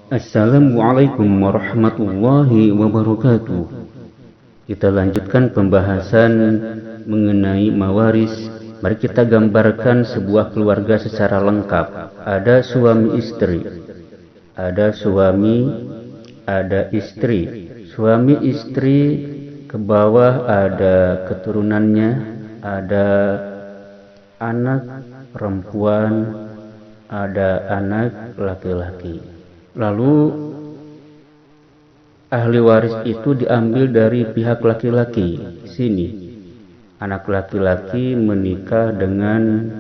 Assalamualaikum warahmatullahi wabarakatuh. Kita lanjutkan pembahasan mengenai mawaris. Mari kita gambarkan sebuah keluarga secara lengkap. Ada suami istri, ada suami, ada istri. Suami istri ke bawah ada keturunannya, ada anak perempuan, ada anak laki-laki. Lalu ahli waris itu diambil dari pihak laki-laki. Sini, anak laki-laki menikah dengan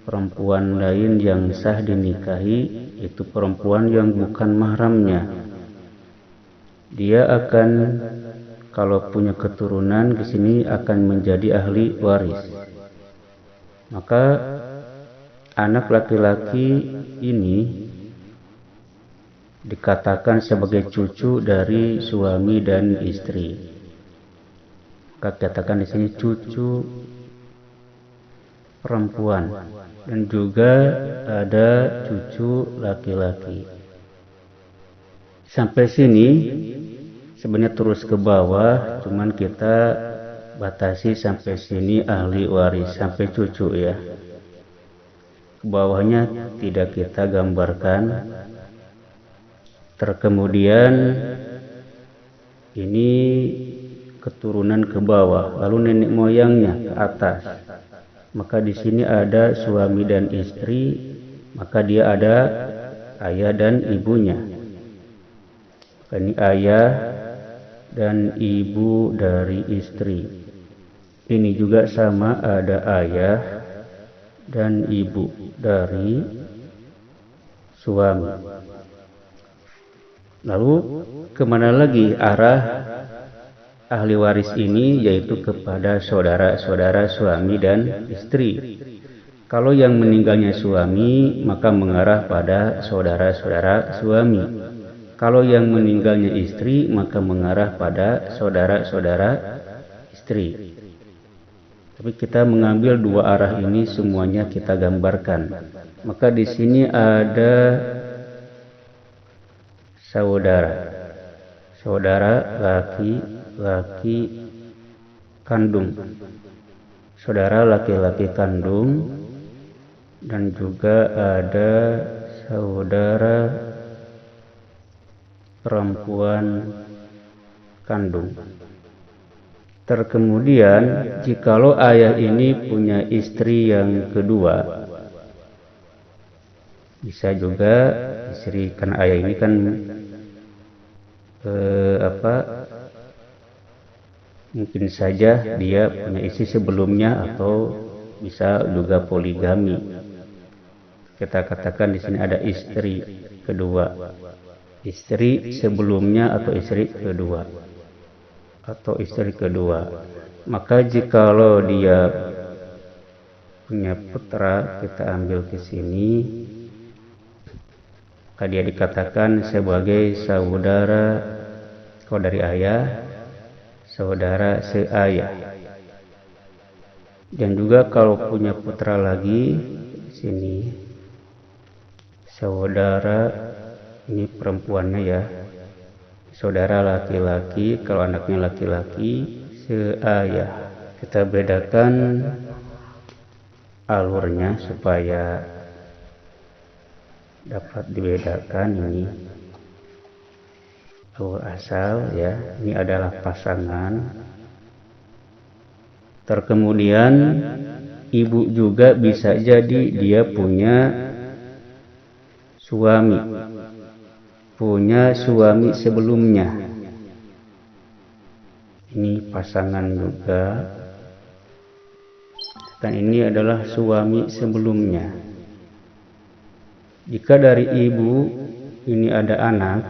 perempuan lain yang sah dinikahi, itu perempuan yang bukan mahramnya. Dia akan, kalau punya keturunan di sini akan menjadi ahli waris. Maka anak laki-laki ini dikatakan sebagai cucu dari suami dan istri. Katakan di sini cucu perempuan dan juga ada cucu laki-laki. Sampai sini sebenarnya terus ke bawah, cuman kita batasi sampai sini ahli waris, sampai cucu ya. Ke bawahnya tidak kita gambarkan. Terkemudian ini keturunan ke bawah, lalu nenek moyangnya ke atas. Maka di sini ada suami dan istri, maka dia ada ayah dan ibunya. Ini ayah dan ibu dari istri. Ini juga sama, ada ayah dan ibu dari suami. Lalu kemana lagi arah ahli waris ini, yaitu kepada saudara-saudara suami dan istri. Kalau yang meninggalnya suami, maka mengarah pada saudara-saudara suami. Kalau yang meninggalnya istri, maka mengarah pada saudara-saudara istri. Tapi kita mengambil dua arah ini, semuanya kita gambarkan. Maka di sini ada saudara laki-laki kandung, saudara laki-laki kandung, dan juga ada saudara perempuan kandung. Terkemudian jikalau ayah ini punya istri yang kedua, bisa juga istri, kan ayah ini kan mungkin saja dia punya istri sebelumnya, atau bisa juga poligami. Kita katakan di sini ada istri kedua, istri sebelumnya atau istri kedua, atau istri kedua. Maka jikalau dia punya putra, kita ambil ke sini, maka dia dikatakan sebagai saudara, kalau dari ayah, saudara seayah. Dan juga kalau punya putra lagi, di sini saudara, ini perempuannya ya, saudara laki-laki, kalau anaknya laki-laki, seayah. Kita bedakan alurnya supaya dapat dibedakan. Ini alur asal ya, ini adalah pasangan. Terkemudian ibu juga bisa jadi dia punya suami sebelumnya. Ini pasangan juga, dan ini adalah suami sebelumnya. Jika dari ibu ini ada anak,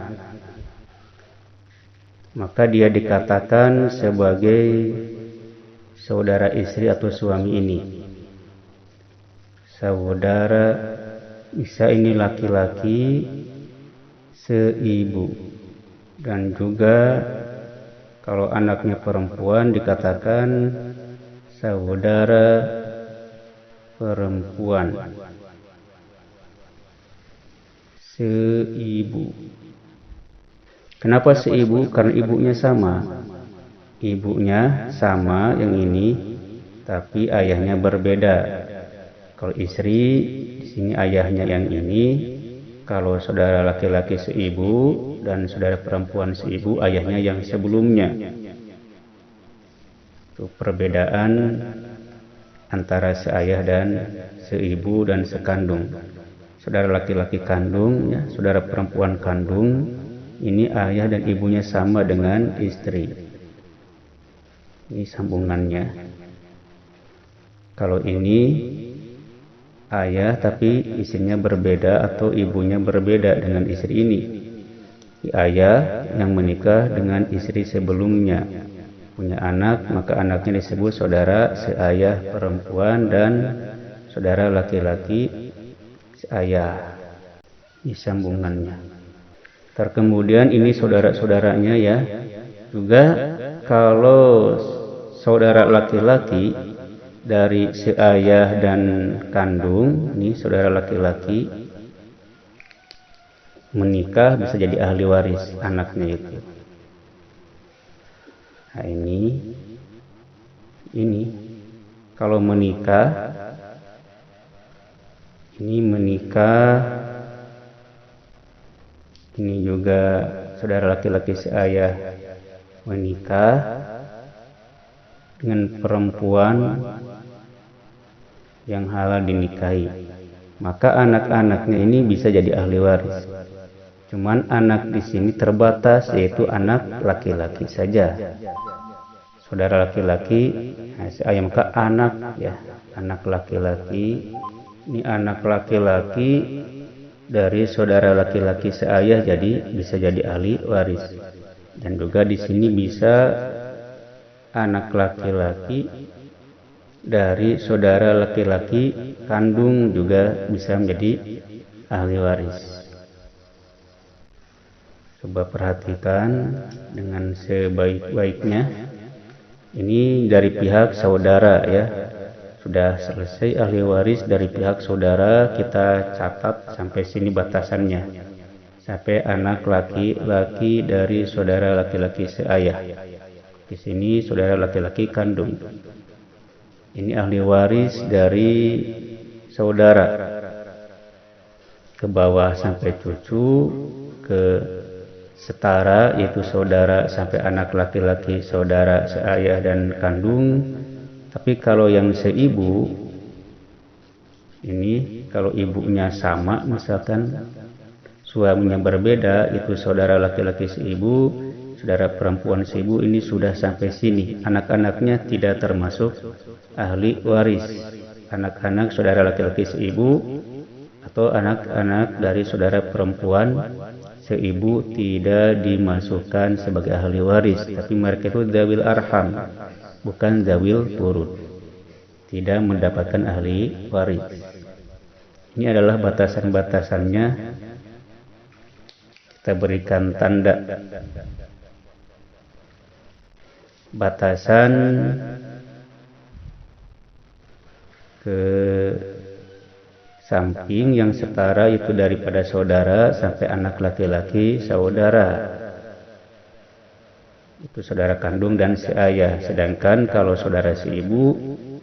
maka dia dikatakan sebagai saudara istri atau suami ini. Saudara, bisa ini laki-laki seibu, dan juga kalau anaknya perempuan dikatakan saudara perempuan seibu. Kenapa seibu? Karena ibunya sama. Ibunya sama yang ini, tapi ayahnya berbeda. Kalau istri, di sini ayahnya yang ini. Kalau saudara laki-laki seibu dan saudara perempuan seibu, ayahnya yang sebelumnya. Itu perbedaan antara seayah dan seibu dan sekandung. Saudara laki-laki kandung, ya, saudara perempuan kandung, ini ayah dan ibunya sama dengan istri. Ini sambungannya. Kalau ini ayah tapi istrinya berbeda atau ibunya berbeda dengan istri ini. Ayah yang menikah dengan istri sebelumnya, punya anak, maka anaknya disebut saudara seayah perempuan dan saudara laki-laki seayah. Ini sambungannya. Kemudian ini saudara-saudaranya ya. Juga kalau saudara laki-laki dari seayah dan kandung, ini saudara laki-laki menikah bisa jadi ahli waris anaknya itu. Nah ini kalau menikah, ini menikah, ini juga saudara laki-laki seayah menikah dengan perempuan yang halal dinikahi, maka anak-anaknya ini bisa jadi ahli waris. Cuman anak di sini terbatas, yaitu anak laki-laki saja. Saudara laki-laki, seayah maka anak ya, anak laki-laki. Ini anak laki-laki dari saudara laki-laki seayah jadi bisa jadi ahli waris. Dan juga di sini bisa anak laki-laki dari saudara laki-laki kandung juga bisa menjadi ahli waris. Coba perhatikan dengan sebaik-baiknya. Ini dari pihak saudara ya. Sudah selesai ahli waris dari pihak saudara, kita catat sampai sini batasannya. Sampai anak laki-laki dari saudara laki-laki seayah. Di sini saudara laki-laki kandung. Ini ahli waris dari saudara. Ke bawah sampai cucu, ke setara yaitu saudara sampai anak laki-laki saudara seayah dan kandung. Tapi kalau yang seibu ini, kalau ibunya sama misalkan suaminya berbeda, itu saudara laki-laki seibu, saudara perempuan seibu, ini sudah sampai sini. Anak-anaknya tidak termasuk ahli waris. Anak-anak saudara laki-laki seibu atau anak-anak dari saudara perempuan seibu tidak dimasukkan sebagai ahli waris, tapi mereka itu dzawil arham, bukan dzawil furud, tidak mendapatkan ahli waris. Ini adalah batasan-batasannya. Kita berikan tanda batasan ke samping yang setara itu daripada saudara sampai anak laki-laki saudara, itu saudara kandung dan seayah. Sedangkan kalau saudara seibu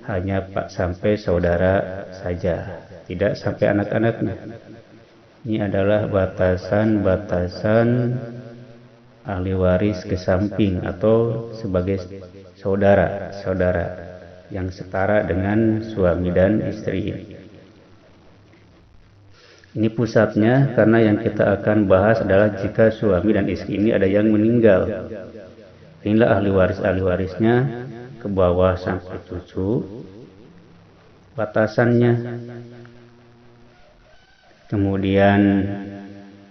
hanya sampai saudara saja, tidak sampai anak-anaknya. Ini adalah batasan-batasan ahli waris ke samping atau sebagai saudara-saudara yang setara dengan suami dan istri ini. Ini pusatnya, karena yang kita akan bahas adalah jika suami dan istri ini ada yang meninggal. Inilah ahli warisnya ke bawah sampai cucu batasannya. Kemudian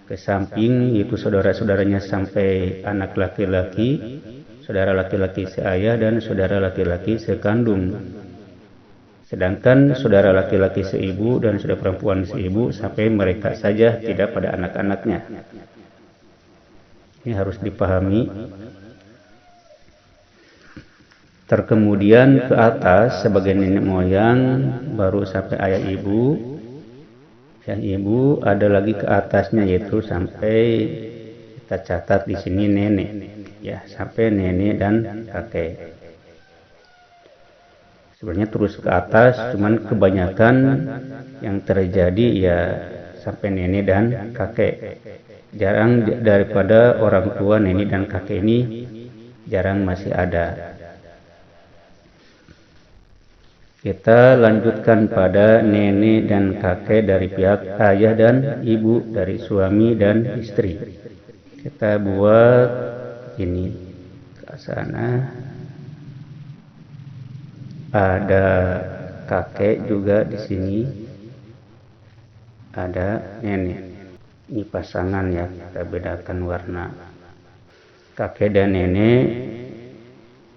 ke samping yaitu saudara-saudaranya sampai anak laki-laki, saudara laki-laki seayah dan saudara laki-laki sekandung. Sedangkan saudara laki-laki seibu dan saudara perempuan seibu sampai mereka saja, tidak pada anak-anaknya. Ini harus dipahami. Terkemudian ke atas sebagai nenek moyang baru sampai ayah ibu. Yang ibu ada lagi ke atasnya yaitu sampai kita catat di sini nenek, ya sampai nenek dan kakek. Sebenarnya terus ke atas, cuman kebanyakan yang terjadi ya sampai nenek dan kakek. Jarang daripada orang tua, nenek dan kakek ini jarang masih ada. Kita lanjutkan pada nenek dan kakek dari pihak ayah dan ibu, dari suami dan istri. Kita buat ini ke sana. Ada kakek juga di sini, ada nenek. Ini pasangan ya, kita bedakan warna. Kakek dan nenek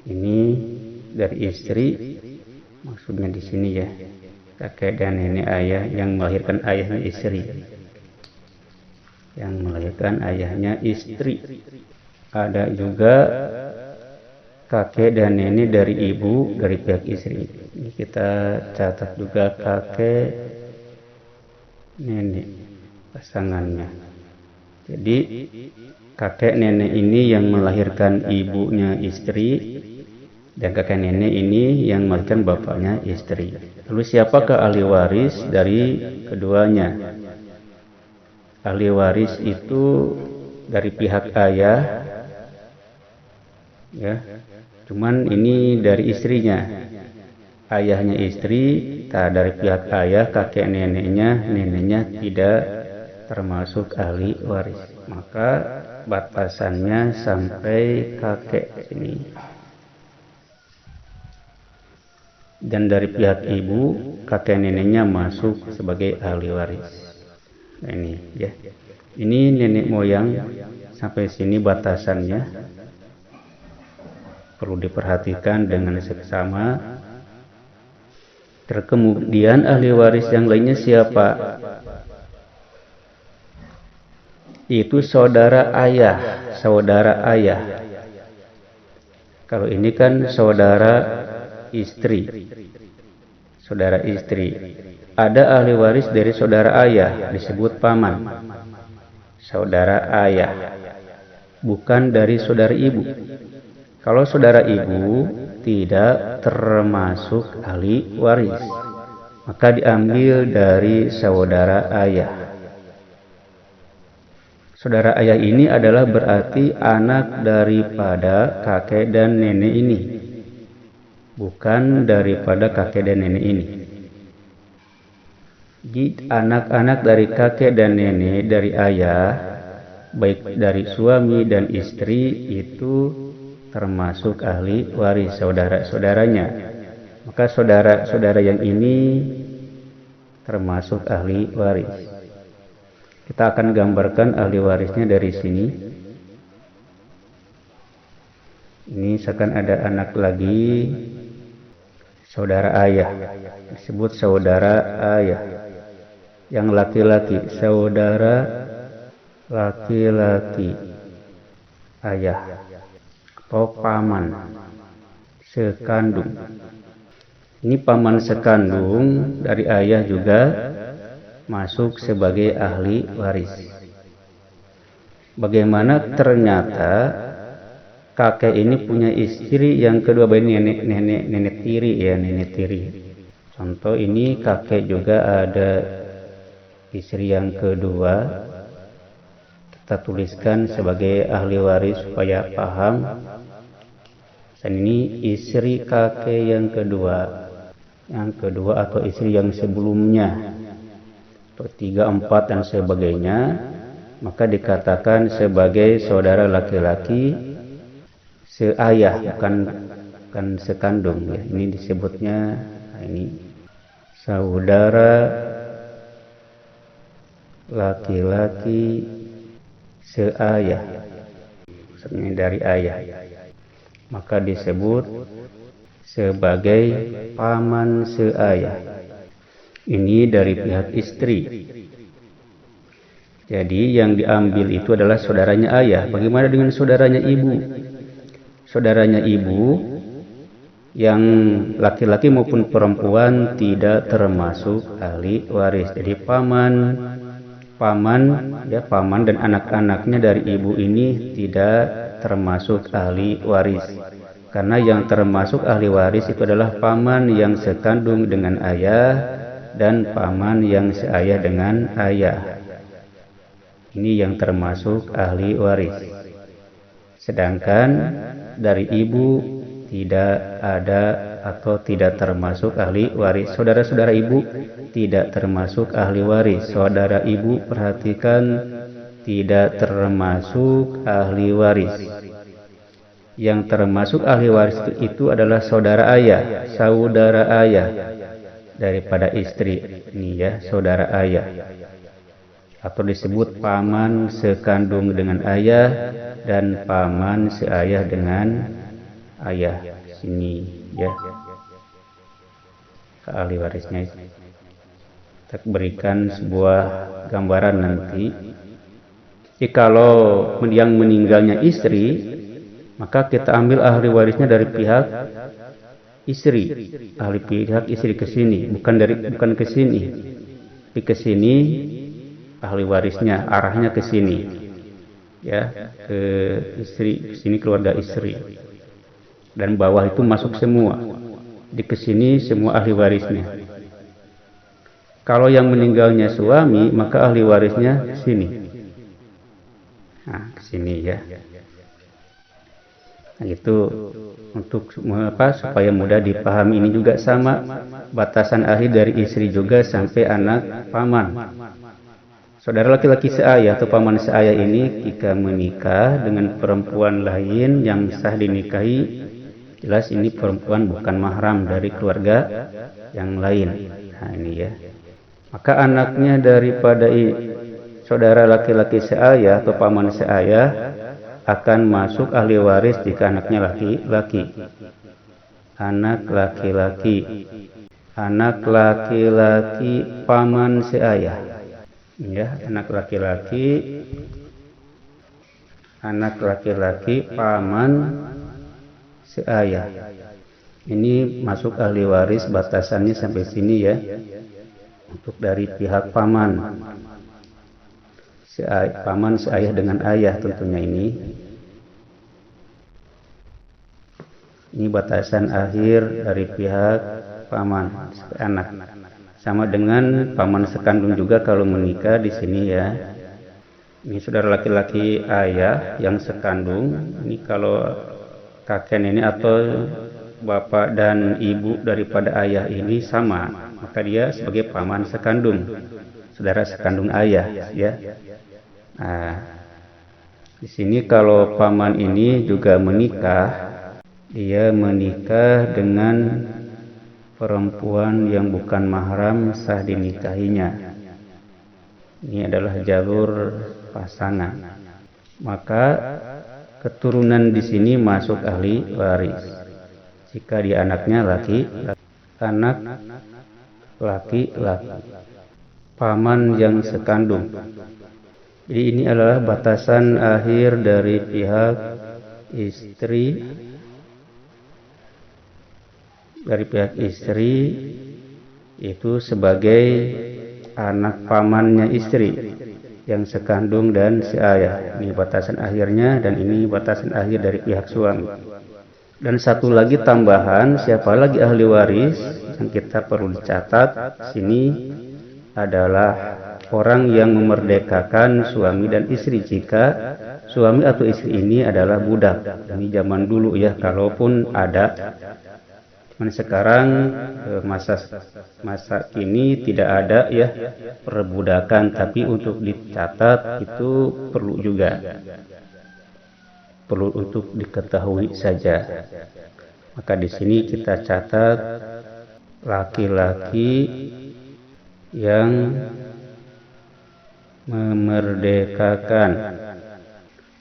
ini dari istri, maksudnya di sini ya. Kakek dan nenek ayah yang melahirkan ayahnya istri. Yang melahirkan ayahnya istri. Ada juga kakek dan nenek dari ibu, dari pihak istri. Ini kita catat juga kakek, nenek, pasangannya. Jadi kakek nenek ini yang melahirkan ibunya istri, dan kakek nenek ini yang melahirkan bapaknya istri. Lalu siapakah ahli waris dari keduanya? Ahli waris itu dari pihak ayah, ya. Cuman ini dari istrinya, ayahnya istri, dari pihak ayah, kakek neneknya tidak termasuk ahli waris. Maka batasannya sampai kakek sini. Dan dari pihak ibu, kakek neneknya masuk sebagai ahli waris. Nah ini ya, ini nenek moyang sampai sini batasannya. Perlu diperhatikan dengan seksama. Kemudian ahli waris yang lainnya siapa? Itu saudara ayah, saudara ayah. Kalau ini kan saudara istri, saudara istri. Ada ahli waris dari saudara ayah, disebut paman, saudara ayah, bukan dari saudara ibu. Kalau saudara ibu tidak termasuk ahli waris, maka diambil dari saudara ayah. Saudara ayah ini adalah berarti anak daripada kakek dan nenek ini, bukan daripada kakek dan nenek ini. Jadi anak-anak dari kakek dan nenek dari ayah, baik dari suami dan istri, itu termasuk ahli waris, saudara-saudaranya. Maka saudara-saudara yang ini termasuk ahli waris. Kita akan gambarkan ahli warisnya dari sini. Ini seakan ada anak lagi, saudara ayah, disebut saudara ayah. Yang laki-laki, saudara laki-laki ayah. Atau paman sekandung. Ini paman sekandung dari ayah juga masuk sebagai ahli waris. Bagaimana ternyata kakek ini punya istri yang kedua, nenek tiri ya, nenek tiri. Contoh ini kakek juga ada istri yang kedua. Kita tuliskan sebagai ahli waris supaya paham. Dan ini istri kakek yang kedua atau istri yang sebelumnya, atau 3, 4 dan sebagainya, maka dikatakan sebagai saudara laki-laki seayah, bukan sekandung ya. Ini disebutnya, ini saudara laki-laki seayah, maksudnya dari ayah, maka disebut sebagai paman seayah. Ini dari pihak istri. Jadi yang diambil itu adalah saudaranya ayah. Bagaimana dengan saudaranya ibu? Saudaranya ibu yang laki-laki maupun perempuan tidak termasuk ahli waris. Jadi paman paman, ya paman dan anak-anaknya dari ibu ini tidak termasuk ahli waris. Karena yang termasuk ahli waris itu adalah paman yang sekandung dengan ayah dan paman yang seayah dengan ayah. Ini yang termasuk ahli waris. Sedangkan dari ibu tidak ada atau tidak termasuk ahli waris. Saudara-saudara ibu tidak termasuk ahli waris. Saudara ibu perhatikan, tidak termasuk ahli waris. Yang termasuk ahli waris itu adalah saudara ayah daripada istri. Ini ya, saudara ayah. Atau disebut paman sekandung dengan ayah dan paman seayah dengan ayah. Sini ya, ke ahli warisnya. Kita berikan sebuah gambaran nanti. Jikalau yang meninggalnya istri, maka kita ambil ahli warisnya dari pihak istri, ahli pihak istri ke sini, bukan ke sini. Tapi ke sini ahli warisnya arahnya ke sini. Ya, ke istri, ke sini keluarga istri. Dan bawah itu masuk semua. Di ke sini semua ahli warisnya. Kalau yang meninggalnya suami, maka ahli warisnya ke sini. Nah, ke sini ya. Nah, itu untuk supaya mudah dipahami. Ini juga sama, batasan akhir dari istri juga sampai anak paman. Saudara laki-laki seayah atau paman seayah ini jika menikah dengan perempuan lain yang sah dinikahi, jelas ini perempuan bukan mahram dari keluarga yang lain. Nah ini ya. Maka anaknya daripada saudara laki-laki seayah atau paman seayah akan masuk ahli waris jika anaknya laki-laki. Anak laki-laki paman seayah. Ya, anak laki-laki paman seayah. Ini masuk ahli waris, batasannya sampai sini ya. Untuk dari pihak paman. Paman seayah dengan ayah tentunya ini. Ini batasan akhir dari pihak paman anak. Sama dengan paman sekandung juga kalau menikah di sini ya. Ini saudara laki-laki ayah yang sekandung. Ini kalau kakek nenek atau bapak dan ibu daripada ayah ini sama, maka dia sebagai paman sekandung, saudara sekandung ayah ya. Nah, di sini kalau paman ini juga menikah, dia menikah dengan perempuan yang bukan mahram sah dinikahinya. Ini adalah jalur pasangan. Maka keturunan di sini masuk ahli waris. Jika dia anaknya anak laki-laki, paman yang sekandung. Jadi ini adalah batasan akhir dari pihak istri. Dari pihak istri itu sebagai anak pamannya istri yang sekandung dan seayah. Ini batasan akhirnya dan ini batasan akhir dari pihak suami. Dan satu lagi tambahan, siapa lagi ahli waris yang kita perlu dicatat sini adalah orang yang memerdekakan suami dan istri jika suami atau istri ini adalah budak. Ini zaman dulu ya, kalaupun ada. Sekarang masa kini tidak ada ya perbudakan, tapi untuk dicatat itu perlu juga, perlu untuk diketahui saja. Maka di sini kita catat laki-laki yang memerdekakan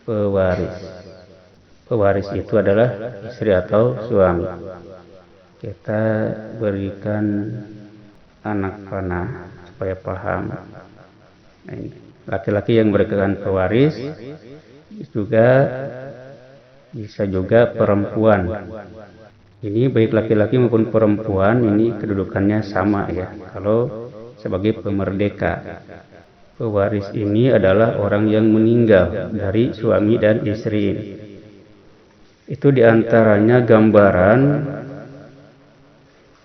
pewaris. Pewaris itu adalah istri atau suami. Kita berikan anak panah supaya paham. Nah, laki-laki yang berikan pewaris juga bisa juga perempuan. Ini baik laki-laki maupun perempuan ini kedudukannya sama ya. Kalau sebagai pemerdeka. Pewaris ini adalah orang yang meninggal dari suami dan istri. Itu diantaranya gambaran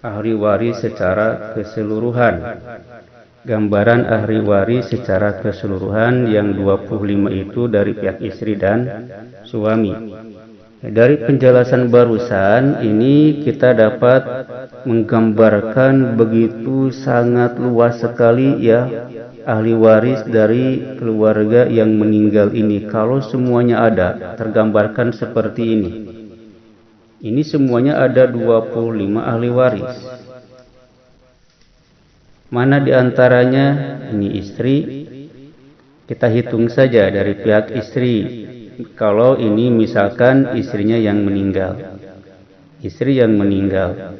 ahli waris secara keseluruhan. Gambaran ahli waris secara keseluruhan yang 25 itu dari pihak istri dan suami. Dari penjelasan barusan ini kita dapat menggambarkan begitu sangat luas sekali ya ahli waris dari keluarga yang meninggal ini. Kalau semuanya ada, tergambarkan seperti ini. Ini semuanya ada 25 ahli waris. Mana diantaranya ini istri? Kita hitung saja dari pihak istri. Kalau ini misalkan istrinya yang meninggal, istri yang meninggal,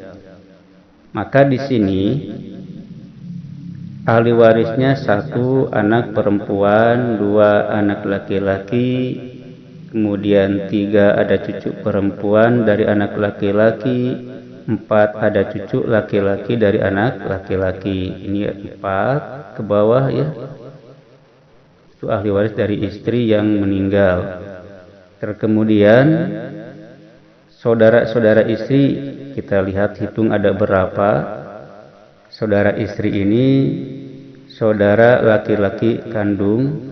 maka di sini ahli warisnya 1 anak perempuan, 2 anak laki-laki, kemudian 3 ada cucu perempuan dari anak laki-laki, 4 ada cucu laki-laki dari anak laki-laki. Ini 4 ke bawah ya. Itu ahli waris dari istri yang meninggal. Kemudian saudara-saudara istri kita lihat hitung ada berapa. Saudara istri ini saudara laki-laki kandung.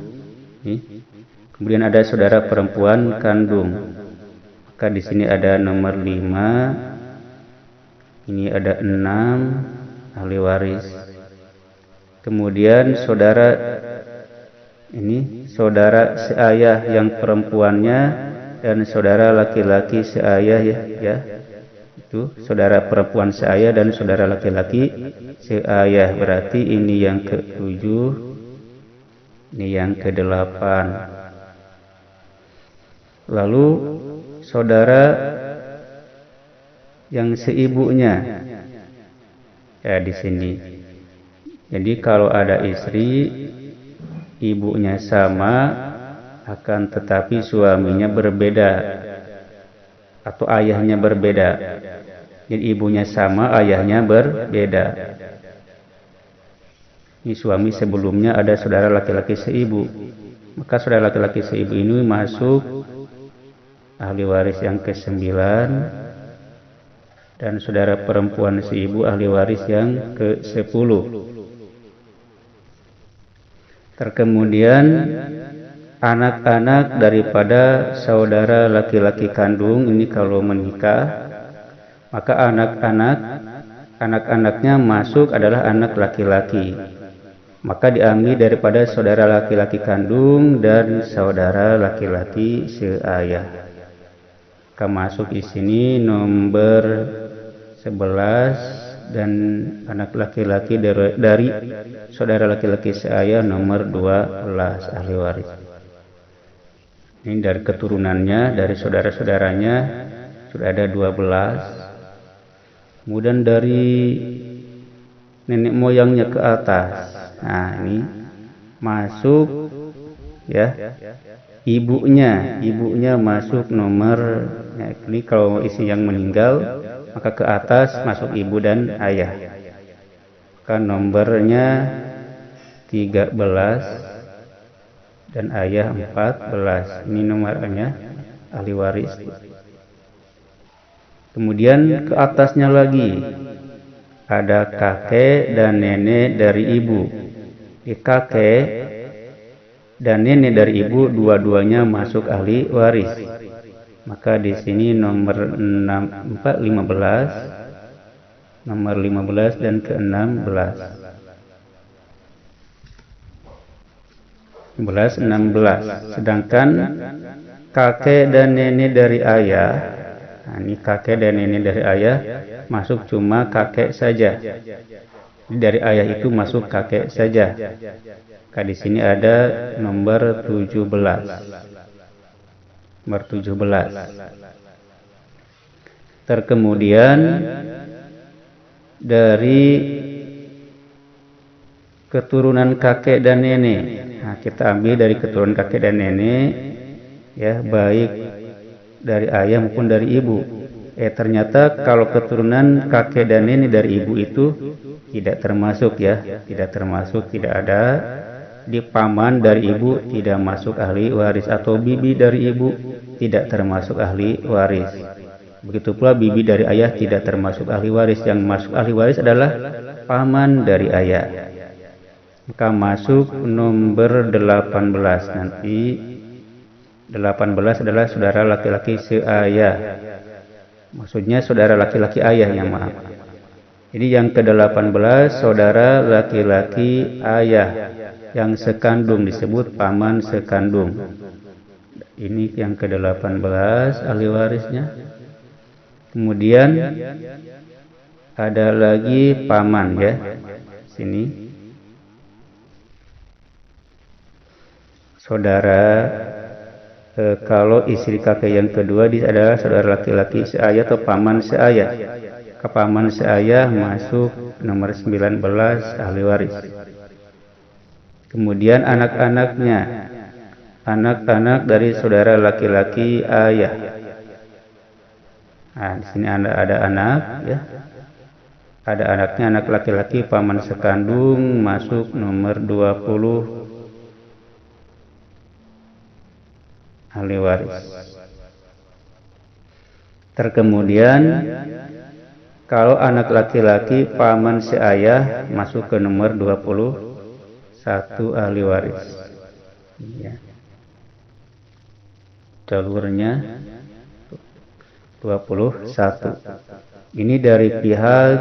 Kemudian ada saudara perempuan kandung. Maka di sini ada nomor 5. Ini ada 6 ahli waris. Kemudian saudara seayah yang perempuannya dan saudara laki-laki seayah ya. Itu saudara perempuan seayah dan saudara laki-laki seayah. Berarti ini yang ke-7, ini yang ke-8. Lalu saudara yang seibunya ya di sini. Jadi kalau ada istri ibunya sama, akan tetapi suaminya berbeda atau ayahnya berbeda. Jadi ibunya sama, ayahnya berbeda. Ini suami sebelumnya ada saudara laki-laki seibu, maka saudara laki-laki seibu ini masuk ahli waris yang ke-9, dan saudara perempuan seibu ahli waris yang ke-10. Kemudian anak-anak daripada saudara laki-laki kandung ini kalau menikah, maka anak-anaknya masuk adalah anak laki-laki. Maka diambil daripada saudara laki-laki kandung dan saudara laki-laki seayah. Maka masuk di sini nomor 11 dan anak laki-laki dari saudara laki-laki seayah nomor 12 ahli waris. Ini dari keturunannya, dari saudara-saudaranya sudah ada 12. Kemudian dari nenek moyangnya ke atas. Nah, ini masuk ya. Ibunya masuk nomor ya, ini kalau istri yang meninggal maka ke atas masuk ibu dan ayah. Kan nomornya 13 dan ayah 14. Ini nomornya ahli waris. Kemudian ke atasnya lagi ada kakek dan nenek dari ibu. Di kakek dan nenek dari ibu dua-duanya masuk ahli waris. Maka di sini nomor 15 dan ke-16. 16. Sedangkan kakek dan nenek dari ayah, nah ini kakek dan nenek dari ayah masuk cuma kakek saja. Dari ayah itu masuk kakek saja. Maka di sini ada nomor 17. Nomor 17. Kemudian dari keturunan kakek dan nenek. Nah, kita ambil dari keturunan kakek dan nenek ya, baik dari ayah maupun dari ibu. Ternyata kalau keturunan kakek dan nenek dari ibu itu tidak termasuk ya, tidak termasuk, tidak ada. di paman dari ibu tidak masuk ahli waris, atau bibi dari ibu tidak termasuk ahli waris. Begitu pula bibi dari ayah tidak termasuk ahli waris. Yang masuk ahli waris adalah paman dari ayah. Maka masuk nomor 18 nanti. 18 adalah saudara laki-laki seayah. Maksudnya saudara laki-laki ayah, yang maaf. Jadi yang ke-18 saudara laki-laki ayah yang sekandung disebut paman sekandung. Ini yang ke-18 ahli warisnya. Kemudian ada lagi paman ya. Sini. Saudara kalau istri kakek yang kedua adalah saudara laki-laki seayah atau paman seayah. Ke paman seayah masuk nomor 19 ahli waris. Kemudian anak-anaknya, anak-anak dari saudara laki-laki ayah. Nah, di sini ada anak ya. Ada anaknya, anak laki-laki paman sekandung, masuk nomor 20 ahli waris. Terkemudian kalau anak laki-laki paman seayah masuk ke nomor 21 ahli waris. Ya. Jalurnya 21. Ini dari pihak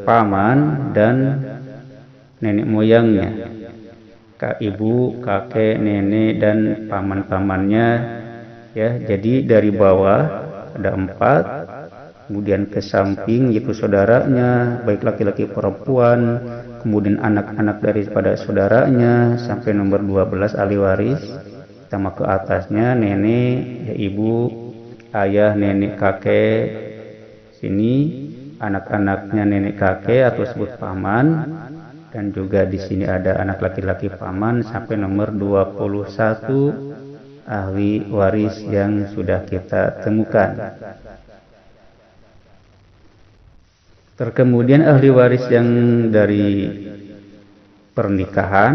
paman dan nenek moyangnya. Ibu, kakek, nenek, dan paman-pamannya ya. Jadi dari bawah ada 4, kemudian ke samping yaitu saudaranya, baik laki-laki perempuan, kemudian anak-anak daripada saudaranya sampai nomor 12 ahli waris. Sama ke atasnya nenek, ya ibu, ayah, nenek, kakek. Sini anak-anaknya nenek kakek atau sebut paman. Dan juga di sini ada anak laki-laki paman sampai nomor 21 ahli waris yang sudah kita temukan. Terkemudian ahli waris yang dari pernikahan.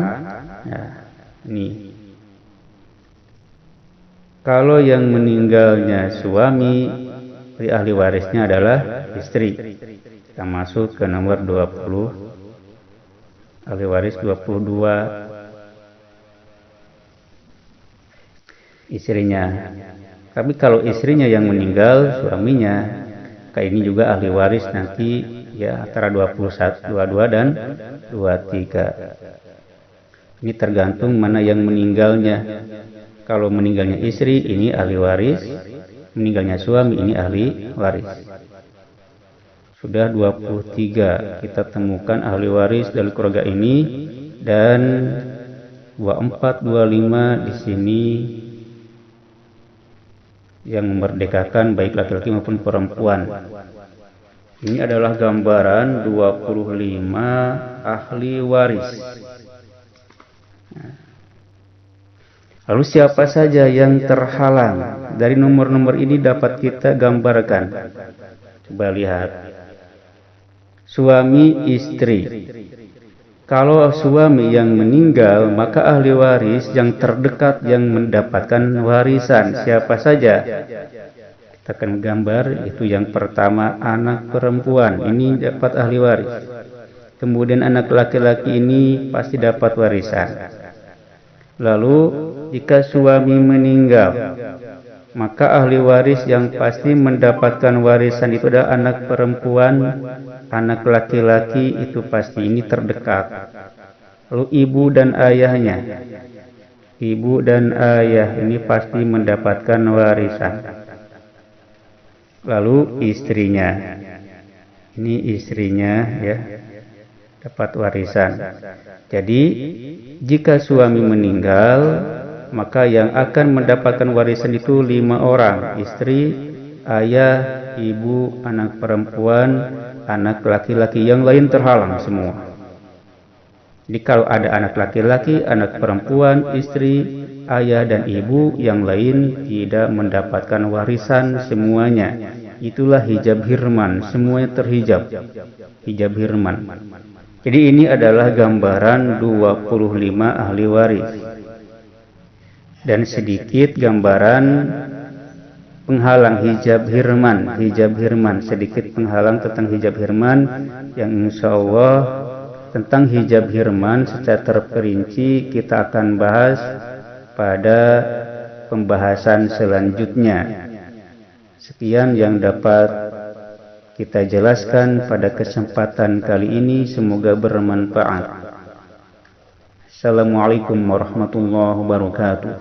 Ya, ini. Kalau yang meninggalnya suami, ahli warisnya adalah istri. Kita masuk ke nomor 20. Ahli waris 22 istrinya. Tapi kalau istrinya yang meninggal, suaminya, kayak ini juga ahli waris nanti ya antara 21, 22 dan 23. Ini tergantung mana yang meninggalnya. Kalau meninggalnya istri, ini ahli waris. Meninggalnya suami, ini ahli waris. Sudah 23 kita temukan ahli waris dari keluarga ini, dan 24, 25 di sini yang memerdekakan baik laki-laki maupun perempuan. Ini adalah gambaran 25 ahli waris. Lalu siapa saja yang terhalang? Dari nomor-nomor ini dapat kita gambarkan. Coba lihat. Suami istri. Kalau suami yang meninggal, maka ahli waris yang terdekat yang mendapatkan warisan siapa saja? Kita akan gambar. Itu yang pertama, anak perempuan. Ini dapat ahli waris. Kemudian anak laki-laki ini pasti dapat warisan. Lalu jika suami meninggal, maka ahli waris yang pasti mendapatkan warisan itu adalah anak perempuan. Anak laki-laki itu pasti ini terdekat. Lalu ibu dan ayahnya. Ibu dan ayah ini pasti mendapatkan warisan. Lalu istrinya. Ini istrinya ya, dapat warisan. Jadi jika suami meninggal, maka yang akan mendapatkan warisan itu 5 orang. Istri, ayah, ibu, anak perempuan, anak laki-laki, yang lain terhalang semua. Jadi kalau ada anak laki-laki, anak perempuan, istri, ayah dan ibu, yang lain tidak mendapatkan warisan semuanya. Itulah hijab hirman, semuanya terhijab. Hijab hirman. Jadi ini adalah gambaran 25 ahli waris. Dan sedikit gambaran penghalang hijab hirman. Sedikit penghalang tentang hijab hirman yang insya Allah tentang hijab hirman secara terperinci kita akan bahas pada pembahasan selanjutnya. Sekian yang dapat kita jelaskan pada kesempatan kali ini, semoga bermanfaat. Assalamualaikum warahmatullahi wabarakatuh.